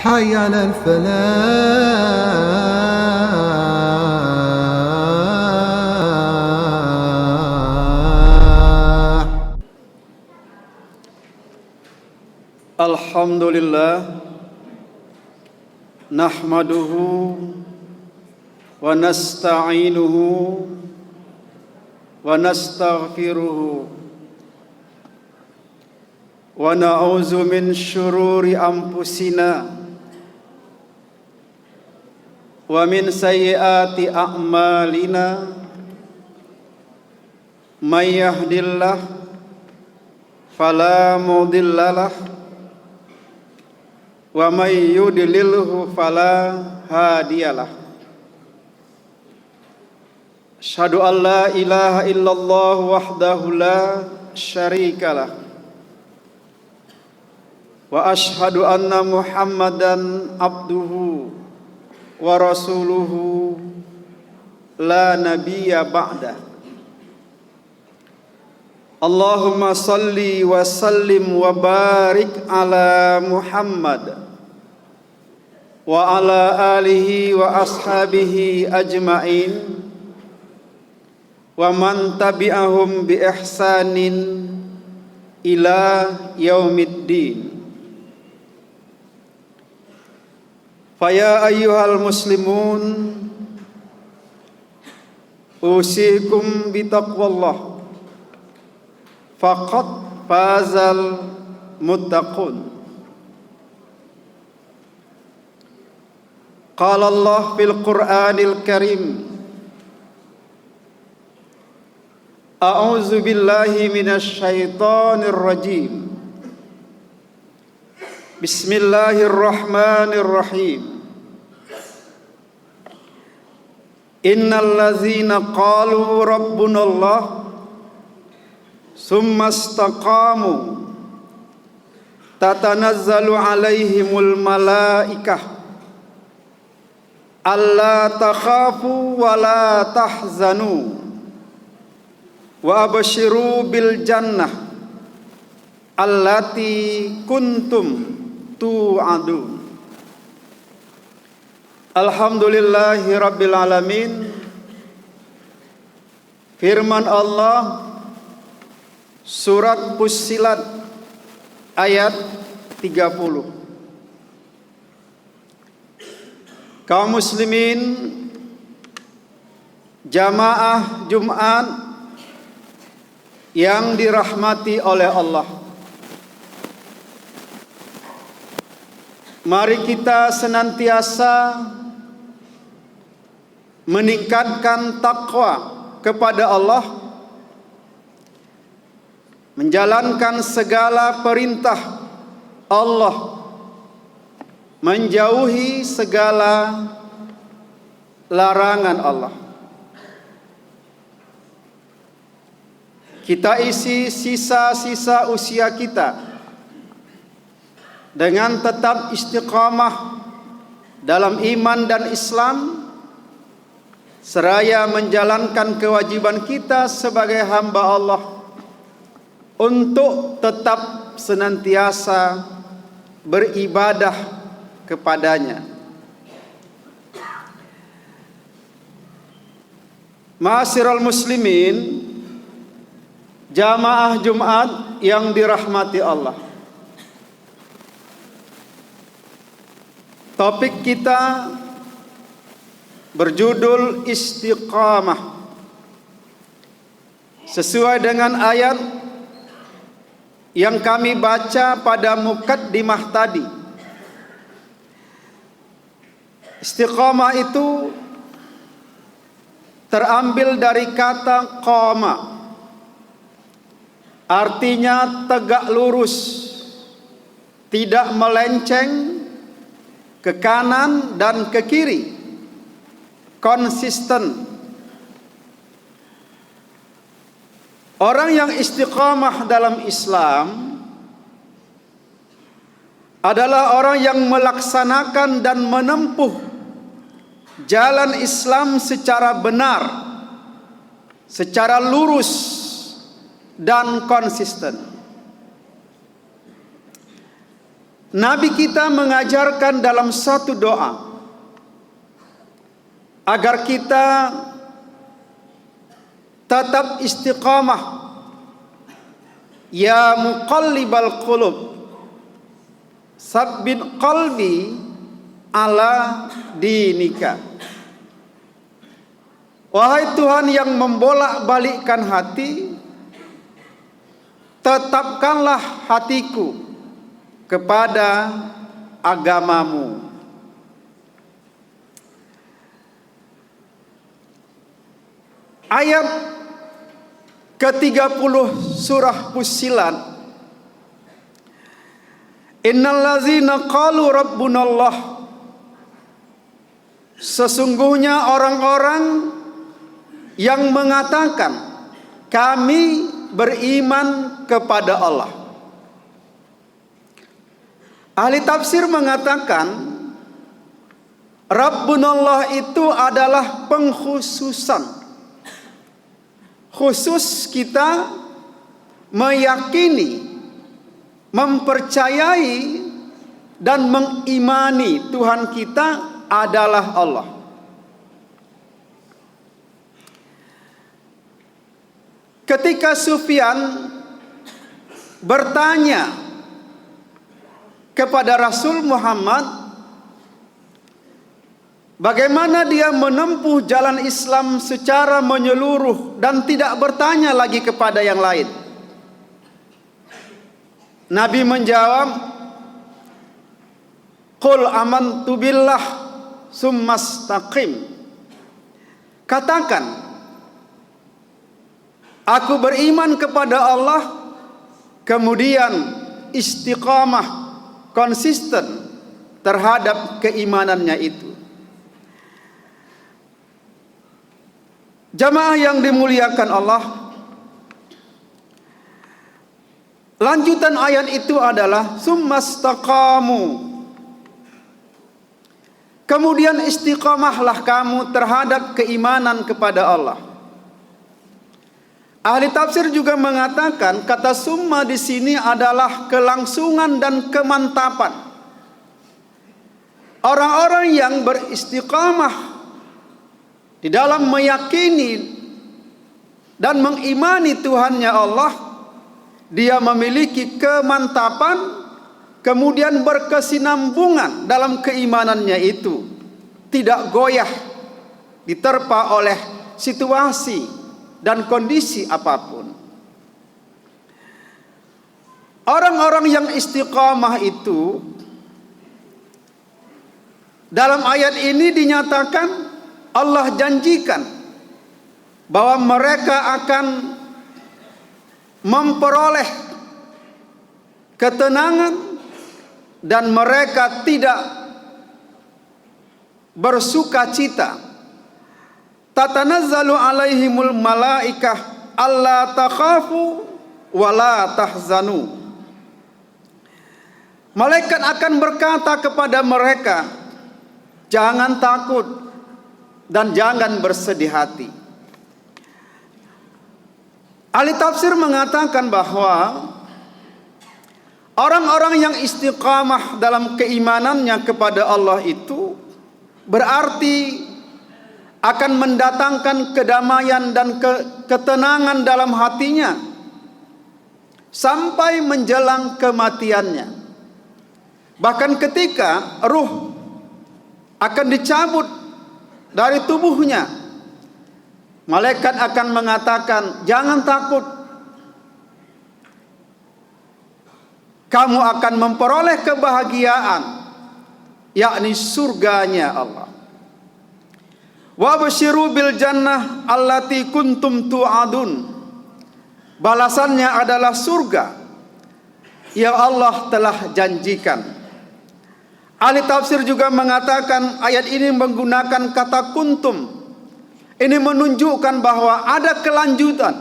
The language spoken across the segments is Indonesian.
حي على الفلاح. الحمد لله نحمده ونستعينه ونستغفره ونعوذ من شرور أنفسنا ومن سيئات أعمالنا من يهد الله فلا مضل له ومن يضلله فلا هادي له أشهد أن لا إله إلا الله وحده لا شريك له وأشهد أن محمدا عبده ورسوله لا نبي بعده اللهم صل وسلم وبارك على محمد وعلى آله وأصحابه أجمعين ومن تبعهم بإحسان إلى يوم الدين. فيا أيها المسلمون أوصيكم بتقوى الله فقد فاز المتقون. قال الله في القرآن الكريم أعوذ بالله من الشيطان الرجيم بسم الله الرحمن الرحيم إن الذين قالوا ربنا الله ثم استقاموا تتنزل عليهم الملائكة ألا تخافوا ولا تحزنوا وأبشروا بالجنة التي كنتم توعدون. Alhamdulillahi Rabbil Alamin. Firman Allah Surat Fussilat ayat 30. Kaum muslimin jamaah Jumat yang dirahmati oleh Allah, mari kita senantiasa meningkatkan takwa kepada Allah, menjalankan segala perintah Allah, menjauhi segala larangan Allah. Kita isi sisa-sisa usia kita dengan tetap istiqamah dalam iman dan Islam, seraya menjalankan kewajiban kita sebagai hamba Allah untuk tetap senantiasa beribadah kepadanya. Ma'asyiral muslimin, jamaah Jumat yang dirahmati Allah, topik kita berjudul istiqamah, sesuai dengan ayat yang kami baca pada mukaddimah tadi. Istiqamah itu terambil dari kata qama, artinya tegak lurus, tidak melenceng ke kanan dan ke kiri, konsisten. Orang yang istiqamah dalam Islam adalah orang yang melaksanakan dan menempuh jalan Islam secara benar, secara lurus , dan konsisten. Nabi kita mengajarkan dalam satu doa agar kita tetap istiqamah. Ya muqallibal qulub, sabbit qalbi ala dinika. Wahai Tuhan yang membolak-balikkan hati, tetapkanlah hatiku kepada agamamu. Ayat ke-30 surah Fussilat. Innal ladzina qalu rabbunallah, sesungguhnya orang-orang yang mengatakan kami beriman kepada Allah. Ahli tafsir mengatakan Rabbunallah itu adalah pengkhususan. Khusus kita meyakini, mempercayai dan mengimani Tuhan kita adalah Allah. Ketika Sufyan bertanya kepada Rasul Muhammad bagaimana dia menempuh jalan Islam secara menyeluruh dan tidak bertanya lagi kepada yang lain, Nabi menjawab, Qul amantu billah summastaqim. Katakan, aku beriman kepada Allah, kemudian istiqamah, konsisten terhadap keimanannya itu. Jamaah yang dimuliakan Allah, lanjutan ayat itu adalah summastaqamu. Kemudian istiqamahlah kamu terhadap keimanan kepada Allah. Ahli tafsir juga mengatakan kata summa di sini adalah kelangsungan dan kemantapan. Orang-orang yang beristiqamah di dalam meyakini dan mengimani Tuhannya Allah, dia memiliki kemantapan, kemudian berkesinambungan dalam keimanannya itu, tidak goyah diterpa oleh situasi dan kondisi apapun. Orang-orang yang istiqamah itu dalam ayat ini dinyatakan Allah janjikan bahwa mereka akan memperoleh ketenangan dan mereka tidak bersuka cita. Tatanazzalu alaihimul malaikah alla takhafu wa la tahzanu. Malaikat akan berkata kepada mereka, jangan takut dan jangan bersedih hati. Ahli tafsir mengatakan bahwa orang-orang yang istiqamah dalam keimanannya kepada Allah itu berarti akan mendatangkan kedamaian dan ketenangan dalam hatinya sampai menjelang kematiannya. Bahkan ketika ruh akan dicabut dari tubuhnya, malaikat akan mengatakan, jangan takut, kamu akan memperoleh kebahagiaan, yakni surganya Allah. Wa basyiru bil jannah allati kuntum tu'adun. Balasannya adalah surga yang Allah telah janjikan. Ahli tafsir juga mengatakan ayat ini menggunakan kata kuntum. Ini menunjukkan bahwa ada kelanjutan,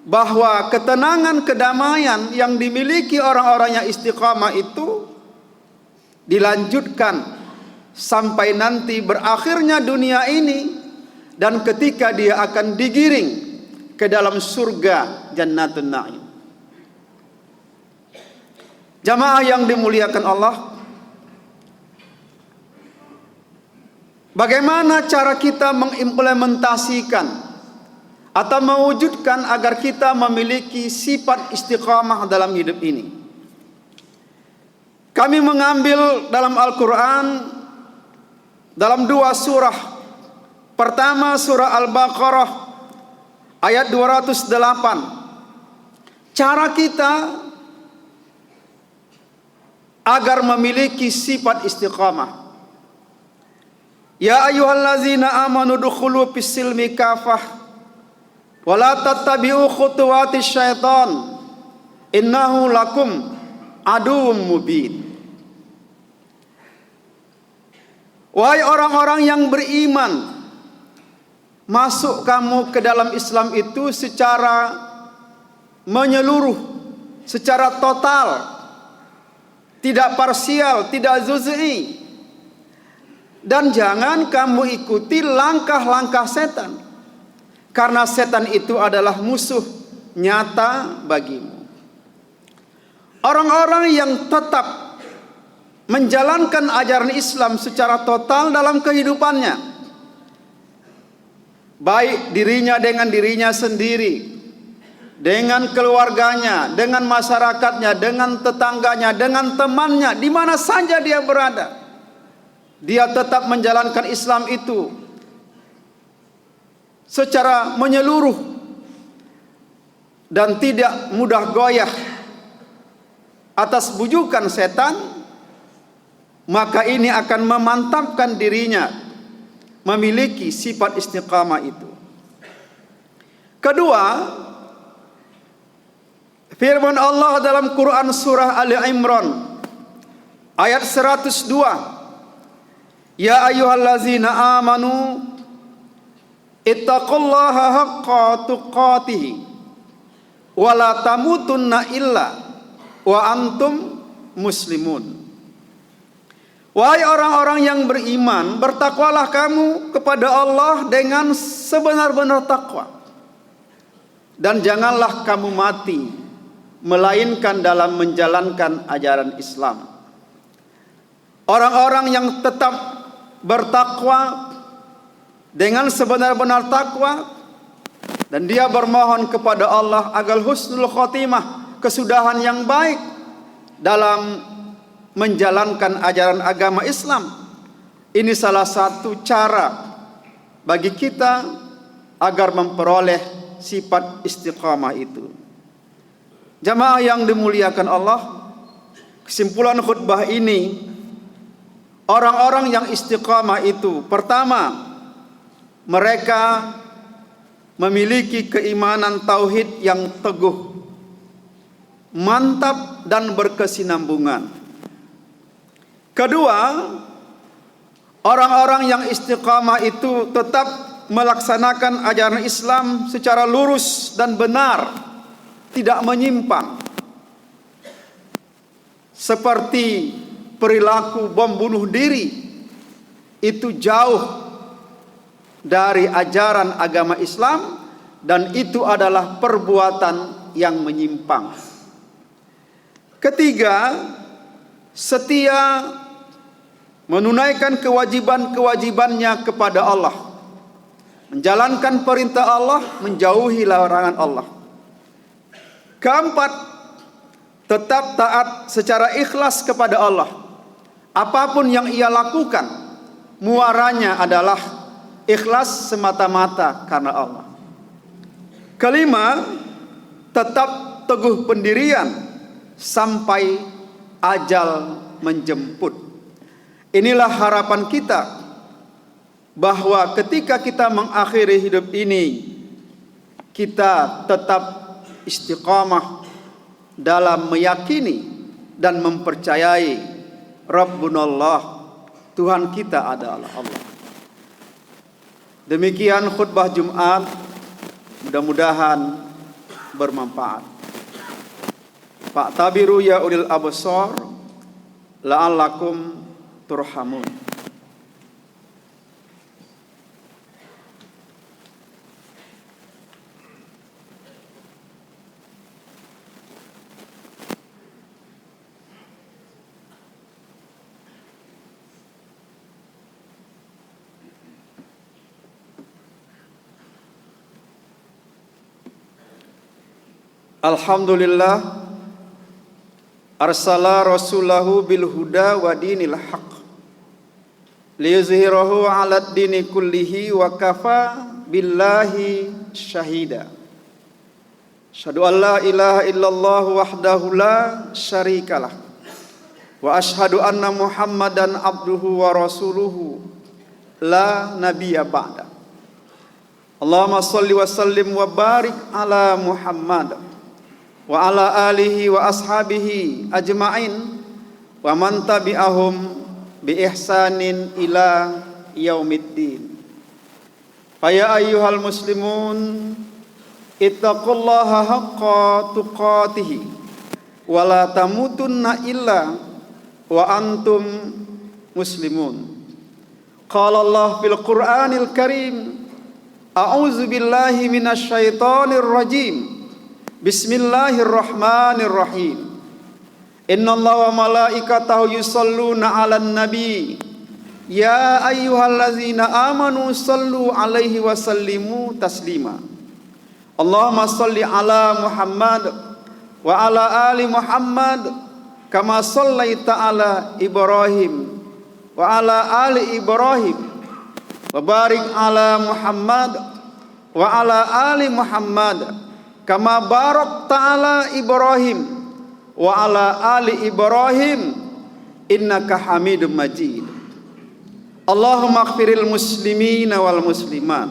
bahwa ketenangan, kedamaian yang dimiliki orang-orang yang istiqamah itu dilanjutkan sampai nanti berakhirnya dunia ini dan ketika dia akan digiring ke dalam surga Jannatun Na'im. Jamaah yang dimuliakan Allah, bagaimana cara kita mengimplementasikan atau mewujudkan agar kita memiliki sifat istiqamah dalam hidup ini? Kami mengambil dalam Al-Quran dalam 2 surah. Pertama surah Al-Baqarah ayat 208. Cara kita agar memiliki sifat istiqamah. Ya ayyuhallazina amanu dukhulu fis-silmi kafah wa la tattabi'u khutuwatis syaitan innahu lakum aduwwum mubin. Wahai orang-orang yang beriman, masuk kamu ke dalam Islam itu secara menyeluruh, secara total, tidak parsial, tidak juz'i. Dan jangan kamu ikuti langkah-langkah setan, karena setan itu adalah musuh nyata bagimu. Orang-orang yang tetap menjalankan ajaran Islam secara total dalam kehidupannya, baik dirinya dengan dirinya sendiri, dengan keluarganya, dengan masyarakatnya, dengan tetangganya, dengan temannya, di mana saja dia berada, dia tetap menjalankan Islam itu secara menyeluruh dan tidak mudah goyah atas bujukan setan, maka ini akan memantapkan dirinya memiliki sifat istiqamah itu. Kedua, firman Allah dalam Quran surah Ali Imran ayat 102, ya ayyuhallazina amanu ittaqullaha haqqa tuqatih wa la tamutunna illa wa antum muslimun. Wahai orang-orang yang beriman, bertakwalah kamu kepada Allah dengan sebenar-benar takwa, dan janganlah kamu mati melainkan dalam menjalankan ajaran Islam. Orang-orang yang tetap bertakwa dengan sebenar-benar takwa, dan dia bermohon kepada Allah agar husnul khotimah, kesudahan yang baik dalam menjalankan ajaran agama Islam. Ini salah satu cara bagi kita agar memperoleh sifat istiqamah itu. Jamaah yang dimuliakan Allah, kesimpulan khutbah ini, orang-orang yang istiqamah itu, pertama, mereka memiliki keimanan tauhid yang teguh, mantap dan berkesinambungan. Kedua, orang-orang yang istiqamah itu tetap melaksanakan ajaran Islam secara lurus dan benar, tidak menyimpang, seperti perilaku bom bunuh diri, itu jauh dari ajaran agama Islam, dan itu adalah perbuatan yang menyimpang. Ketiga, setia menunaikan kewajiban-kewajibannya kepada Allah, menjalankan perintah Allah, menjauhi larangan Allah. Keempat, tetap taat secara ikhlas kepada Allah. Apapun yang ia lakukan, muaranya adalah ikhlas semata-mata karena Allah. Kelima, tetap teguh pendirian sampai ajal menjemput. Inilah harapan kita, bahwa ketika kita mengakhiri hidup ini, kita tetap istiqamah dalam meyakini dan mempercayai Rabbunallah, Tuhan kita adalah Allah. Demikian khutbah Jumat, mudah-mudahan bermanfaat. Fa'tabiru ya ulil absar la'allakum turhamun. Alhamdulillah arsala rasulahu bil huda wa dinil haq liyuzhirahu 'alad dini kullihi wa kafa billahi syahida. Asyhadu an la ilaha illallah wahdahu la syarikalah wa asyhadu anna Muhammadan abduhu wa rasuluhu la nabiyya ba'da. Allahumma shalli wa sallim wa barik ala Muhammad wa ala alihi wa ashabihi ajma'in wa man tabi'ahum bi ihsanin ila yaumiddin. Faya ayyuhal muslimun ittaqullaha haqqa tuqatih wa la tamutunna illa wa antum muslimun. Qala Allah fil Qur'anil Karim, a'udzu billahi minasy syaithanir rajim. Bismillahirrahmanirrahim. Innallaha wa malaikatahu yusholluna 'alan nabi. Ya ayyuhallazina amanu shallu 'alaihi wa sallimu taslima. Allahumma shalli 'ala Muhammad wa 'ala ali Muhammad kama shallaita 'ala Ibrahim wa 'ala ali Ibrahim wa barik 'ala Muhammad wa 'ala ali Muhammad kama barak ta'ala Ibrahim wa ala ali Ibrahim innaka hamidum majid. Allahumma aghfiril muslimina wal muslimat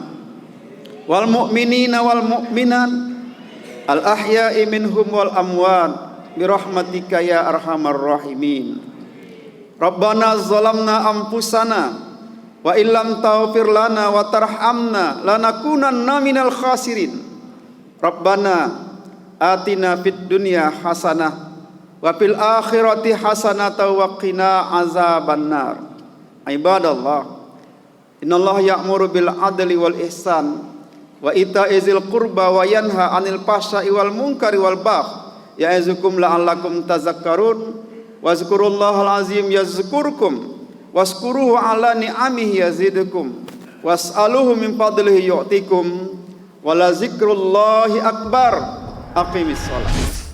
wal mu'minina wal mu'minat al ahya'i minhum wal amwat birahmatika ya arhamar rahimin. Rabbana zalamna anfusana wa illam taghfir lana wa tarhamna lanakunanna minal khasirin. Rabbana atina fid dunya hasanah wa fil akhirati hasanah wa qina azabannar. Ibadallah, innallaha ya'muru bil adli wal ihsan wa ita'i dzil qurba wa yanha 'anil fahsya'i wal munkari wal baghi ya'izukum la'allakum tazakkarun. Wazkurullahal azim yazkurkum wazkuruhu 'ala ni'amihi yazidukum was'aluhu min fadlihi yu'tikum. Wala zikrullahi akbar. Aqimis shalah.